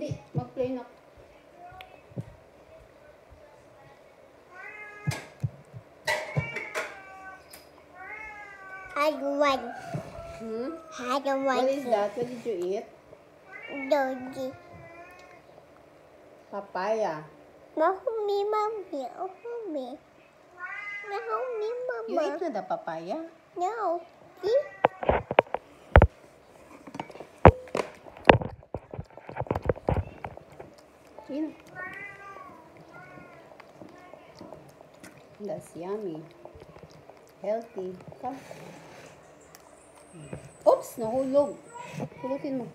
Hindi, mag-play na. Had one. Had one. What is that? What did you eat? Doggy. Papaya. Mahumi, mommy. Mahumi. Mahumi, You mama. ate na the papaya? No. See? Eat. That's yummy. Healthy. Come. Oops! Nahulog. Pulutin mo.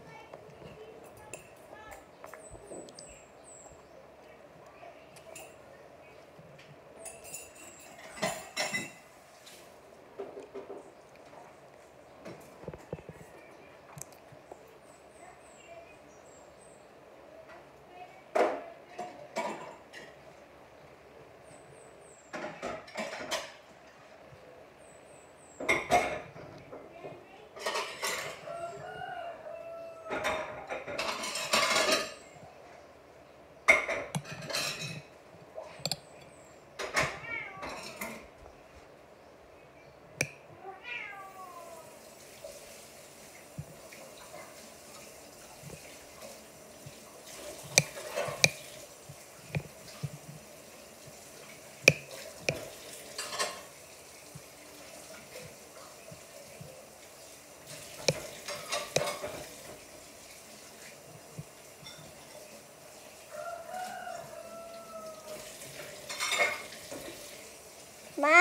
Ma?